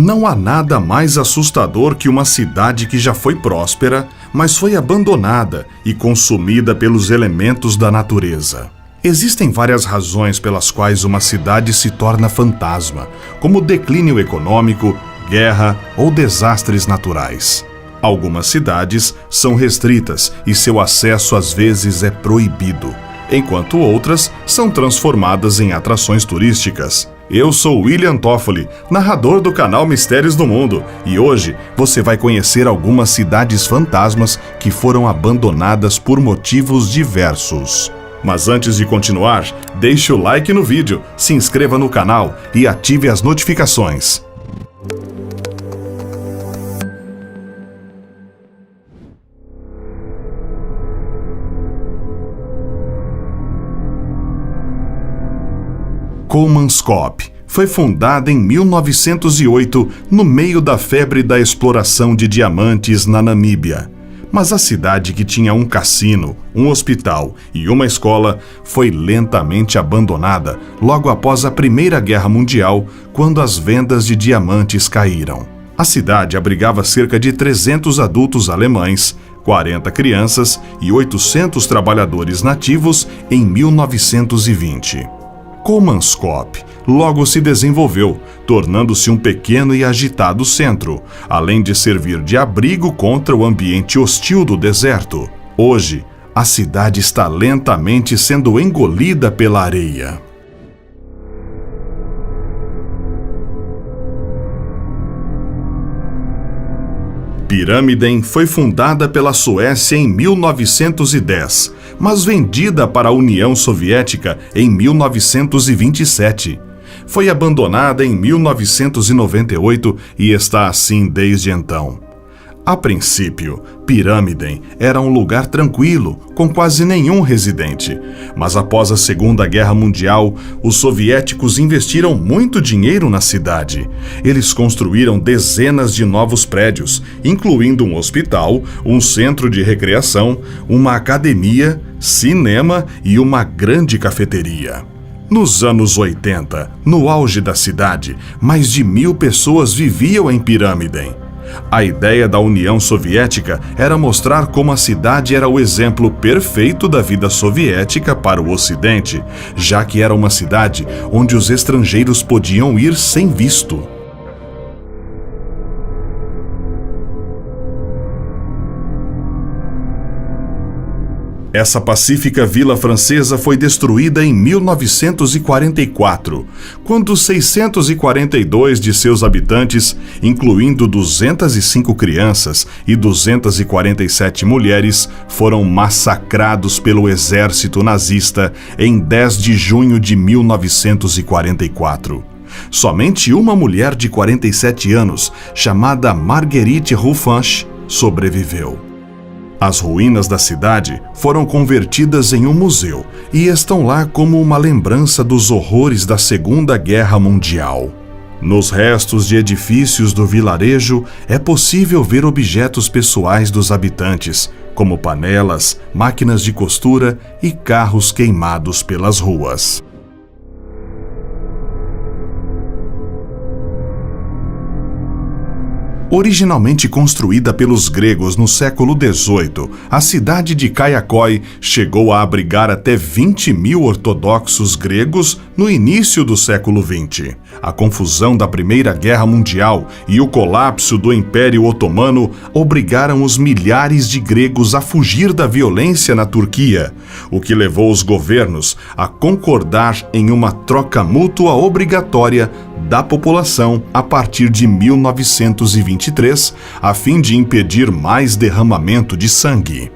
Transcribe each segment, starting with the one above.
Não há nada mais assustador que uma cidade que já foi próspera, mas foi abandonada e consumida pelos elementos da natureza. Existem várias razões pelas quais uma cidade se torna fantasma, como declínio econômico, guerra ou desastres naturais. Algumas cidades são restritas e seu acesso às vezes é proibido, enquanto outras são transformadas em atrações turísticas. Eu sou William Toffoli, narrador do canal Mistérios do Mundo, e hoje você vai conhecer algumas cidades fantasmas que foram abandonadas por motivos diversos. Mas antes de continuar, deixe o like no vídeo, se inscreva no canal e ative as notificações. Comanskop foi fundada em 1908, no meio da febre da exploração de diamantes na Namíbia. Mas a cidade, que tinha um cassino, um hospital e uma escola, foi lentamente abandonada logo após a Primeira Guerra Mundial, quando as vendas de diamantes caíram. A cidade abrigava cerca de 300 adultos alemães, 40 crianças e 800 trabalhadores nativos em 1920. Comanskop logo se desenvolveu, tornando-se um pequeno e agitado centro, além de servir de abrigo contra o ambiente hostil do deserto. Hoje, a cidade está lentamente sendo engolida pela areia. Pirâmiden foi fundada pela Suécia em 1910, mas vendida para a União Soviética em 1927. Foi abandonada em 1998 e está assim desde então. A princípio, Pirâmiden era um lugar tranquilo, com quase nenhum residente. Mas após a Segunda Guerra Mundial, os soviéticos investiram muito dinheiro na cidade. Eles construíram dezenas de novos prédios, incluindo um hospital, um centro de recreação, uma academia, cinema e uma grande cafeteria. Nos anos 80, no auge da cidade, mais de 1.000 pessoas viviam em Pirâmiden. A ideia da União Soviética era mostrar como a cidade era o exemplo perfeito da vida soviética para o Ocidente, já que era uma cidade onde os estrangeiros podiam ir sem visto. Essa pacífica vila francesa foi destruída em 1944, quando 642 de seus habitantes, incluindo 205 crianças e 247 mulheres, foram massacrados pelo exército nazista em 10 de junho de 1944. Somente uma mulher de 47 anos, chamada Marguerite Ruffach, sobreviveu. As ruínas da cidade foram convertidas em um museu e estão lá como uma lembrança dos horrores da Segunda Guerra Mundial. Nos restos de edifícios do vilarejo é possível ver objetos pessoais dos habitantes, como panelas, máquinas de costura e carros queimados pelas ruas. Originalmente construída pelos gregos no século XVIII, a cidade de Kayakói chegou a abrigar até 20.000 ortodoxos gregos no início do século XX. A confusão da Primeira Guerra Mundial e o colapso do Império Otomano obrigaram os milhares de gregos a fugir da violência na Turquia, o que levou os governos a concordar em uma troca mútua obrigatória da população a partir de 1923, a fim de impedir mais derramamento de sangue.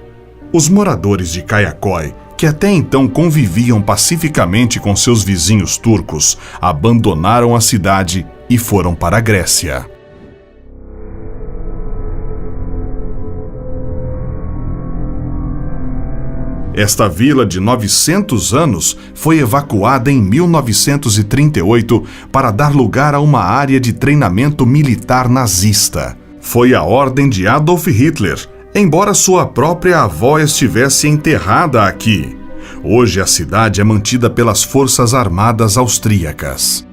Os moradores de Kayakói, que até então conviviam pacificamente com seus vizinhos turcos, abandonaram a cidade e foram para a Grécia. Esta vila de 900 anos foi evacuada em 1938 para dar lugar a uma área de treinamento militar nazista. Foi a ordem de Adolf Hitler, embora sua própria avó estivesse enterrada aqui. Hoje a cidade é mantida pelas Forças Armadas Austríacas.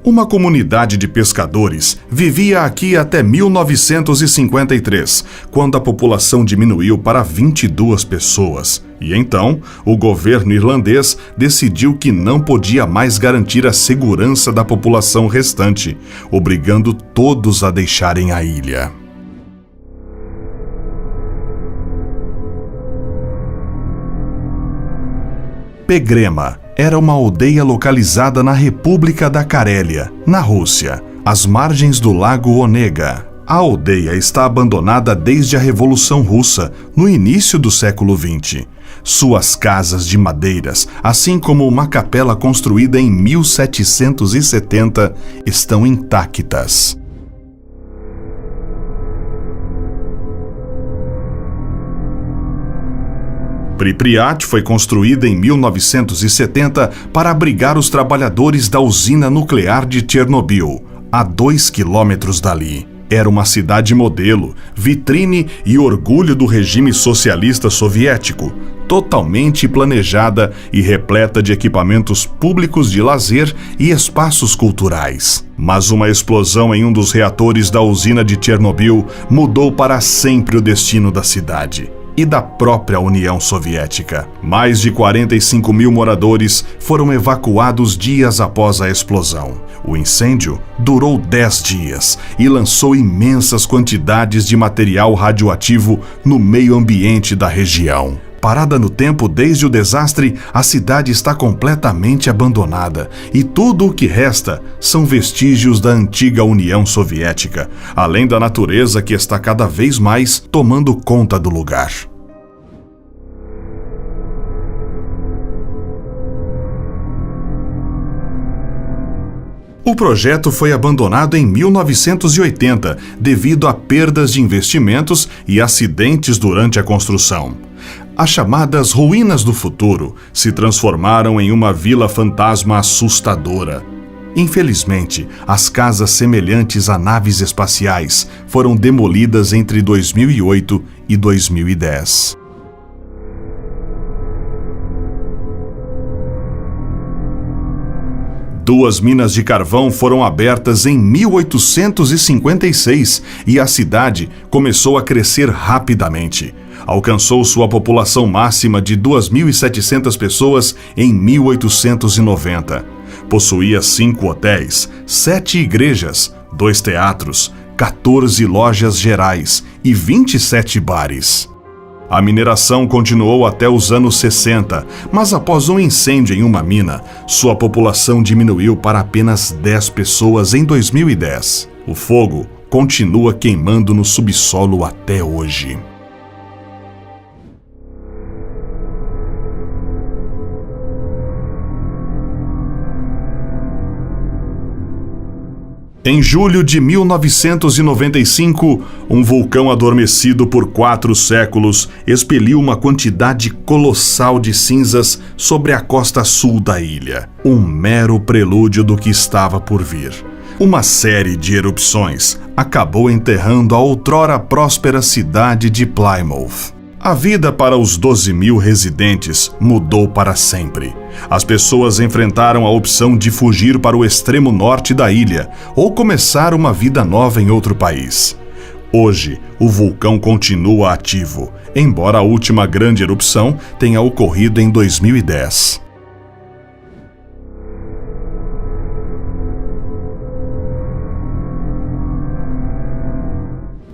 Uma comunidade de pescadores vivia aqui até 1953, quando a população diminuiu para 22 pessoas. E então, o governo irlandês decidiu que não podia mais garantir a segurança da população restante, obrigando todos a deixarem a ilha. Pegrema era uma aldeia localizada na República da Carélia, na Rússia, às margens do lago Onega. A aldeia está abandonada desde a Revolução Russa, no início do século XX. Suas casas de madeiras, assim como uma capela construída em 1770, estão intactas. Pripyat foi construída em 1970 para abrigar os trabalhadores da usina nuclear de Chernobyl, a 2 quilômetros dali. Era uma cidade modelo, vitrine e orgulho do regime socialista soviético, totalmente planejada e repleta de equipamentos públicos de lazer e espaços culturais. Mas uma explosão em um dos reatores da usina de Chernobyl mudou para sempre o destino da cidade e da própria União Soviética. Mais de 45 mil moradores foram evacuados dias após a explosão. O incêndio durou 10 dias e lançou imensas quantidades de material radioativo no meio ambiente da região. Parada no tempo desde o desastre, a cidade está completamente abandonada e tudo o que resta são vestígios da antiga União Soviética, além da natureza que está cada vez mais tomando conta do lugar. O projeto foi abandonado em 1980 devido a perdas de investimentos e acidentes durante a construção. As chamadas ruínas do futuro se transformaram em uma vila fantasma assustadora. Infelizmente, as casas semelhantes a naves espaciais foram demolidas entre 2008 e 2010. Duas minas de carvão foram abertas em 1856 e a cidade começou a crescer rapidamente. Alcançou sua população máxima de 2.700 pessoas em 1890. Possuía 5 hotéis, 7 igrejas, 2 teatros, 14 lojas gerais e 27 bares. A mineração continuou até os anos 60, mas após um incêndio em uma mina, sua população diminuiu para apenas 10 pessoas em 2010. O fogo continua queimando no subsolo até hoje. Em julho de 1995, um vulcão adormecido por 4 séculos expeliu uma quantidade colossal de cinzas sobre a costa sul da ilha. Um mero prelúdio do que estava por vir. Uma série de erupções acabou enterrando a outrora próspera cidade de Plymouth. A vida para os 12 mil residentes mudou para sempre. As pessoas enfrentaram a opção de fugir para o extremo norte da ilha ou começar uma vida nova em outro país. Hoje, o vulcão continua ativo, embora a última grande erupção tenha ocorrido em 2010.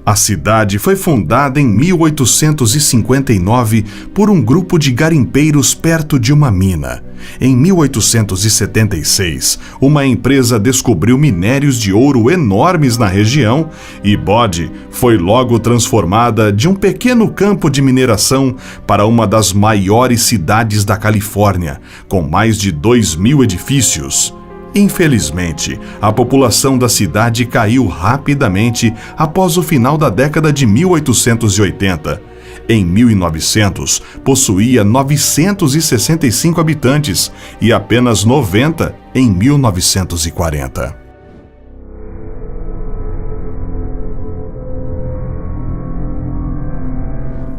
A cidade foi fundada em 1859 por um grupo de garimpeiros perto de uma mina. Em 1876, uma empresa descobriu minérios de ouro enormes na região e Bode foi logo transformada de um pequeno campo de mineração para uma das maiores cidades da Califórnia, com mais de 2.000 edifícios. Infelizmente, a população da cidade caiu rapidamente após o final da década de 1880. Em 1900, possuía 965 habitantes e apenas 90 em 1940.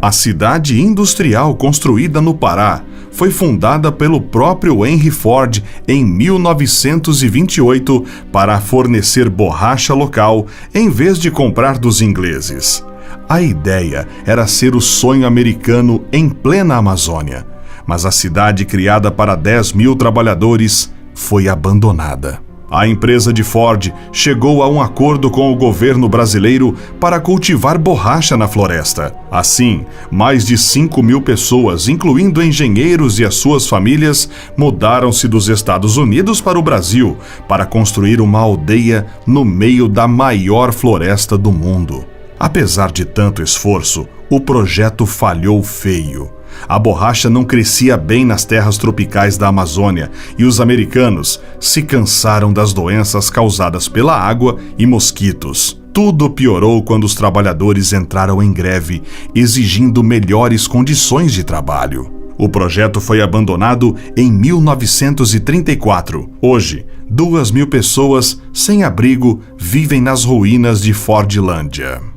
A cidade industrial construída no Pará foi fundada pelo próprio Henry Ford em 1928 para fornecer borracha local em vez de comprar dos ingleses. A ideia era ser o sonho americano em plena Amazônia, mas a cidade criada para 10 mil trabalhadores foi abandonada. A empresa de Ford chegou a um acordo com o governo brasileiro para cultivar borracha na floresta. Assim, mais de 5 mil pessoas, incluindo engenheiros e as suas famílias, mudaram-se dos Estados Unidos para o Brasil para construir uma aldeia no meio da maior floresta do mundo. Apesar de tanto esforço, o projeto falhou feio. A borracha não crescia bem nas terras tropicais da Amazônia e os americanos se cansaram das doenças causadas pela água e mosquitos. Tudo piorou quando os trabalhadores entraram em greve, exigindo melhores condições de trabalho. O projeto foi abandonado em 1934. Hoje, 2 mil pessoas sem abrigo vivem nas ruínas de Fordlândia.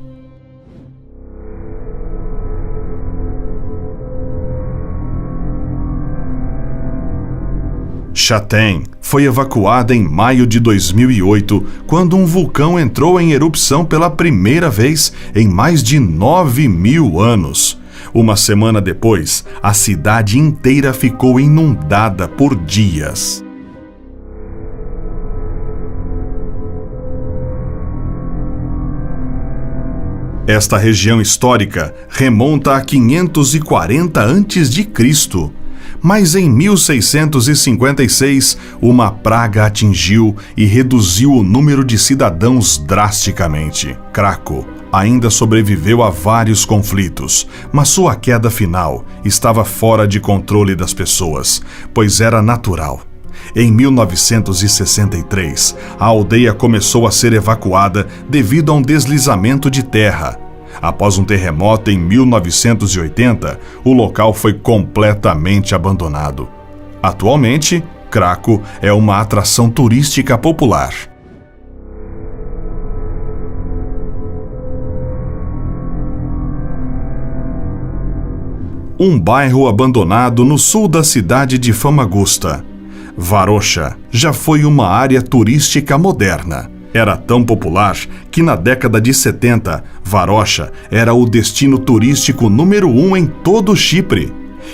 Chatham foi evacuada em maio de 2008, quando um vulcão entrou em erupção pela primeira vez em mais de 9.000 anos. Uma semana depois, a cidade inteira ficou inundada por dias. Esta região histórica remonta a 540 a.C., mas em 1656, uma praga atingiu e reduziu o número de cidadãos drasticamente. Cracow ainda sobreviveu a vários conflitos, mas sua queda final estava fora de controle das pessoas, pois era natural. Em 1963, a aldeia começou a ser evacuada devido a um deslizamento de terra. Após um terremoto em 1980, o local foi completamente abandonado. Atualmente, Cracow é uma atração turística popular. Um bairro abandonado no sul da cidade de Famagusta. Varosha já foi uma área turística moderna. Era tão popular que na década de 70, Varosha era o destino turístico número 1 em todo o Chipre.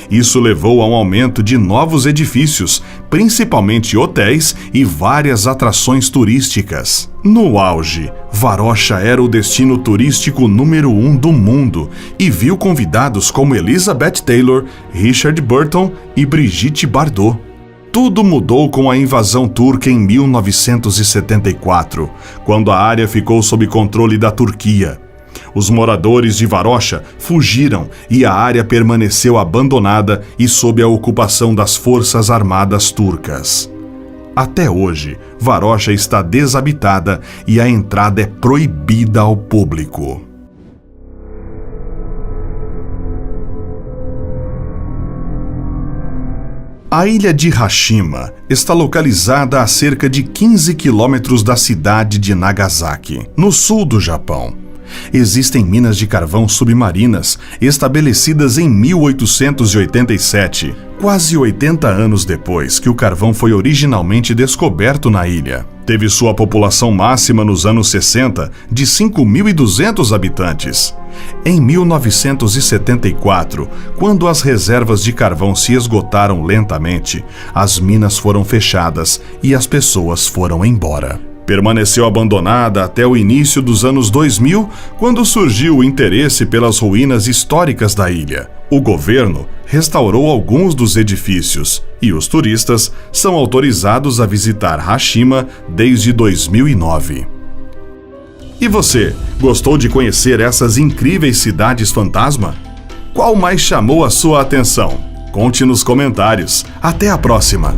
Isso levou a um aumento de novos edifícios, principalmente hotéis e várias atrações turísticas. No auge, Varosha era o destino turístico número 1 do mundo e viu convidados como Elizabeth Taylor, Richard Burton e Brigitte Bardot. Tudo mudou com a invasão turca em 1974, quando a área ficou sob controle da Turquia. Os moradores de Varosha fugiram e a área permaneceu abandonada e sob a ocupação das forças armadas turcas. Até hoje, Varosha está desabitada e a entrada é proibida ao público. A ilha de Hashima está localizada a cerca de 15 quilômetros da cidade de Nagasaki, no sul do Japão. Existem minas de carvão submarinas estabelecidas em 1887, quase 80 anos depois que o carvão foi originalmente descoberto na ilha. Teve sua população máxima nos anos 60 de 5.200 habitantes. Em 1974, quando as reservas de carvão se esgotaram lentamente, as minas foram fechadas e as pessoas foram embora. Permaneceu abandonada até o início dos anos 2000, quando surgiu o interesse pelas ruínas históricas da ilha. O governo restaurou alguns dos edifícios e os turistas são autorizados a visitar Hashima desde 2009. E você, gostou de conhecer essas incríveis cidades fantasma? Qual mais chamou a sua atenção? Conte nos comentários. Até a próxima!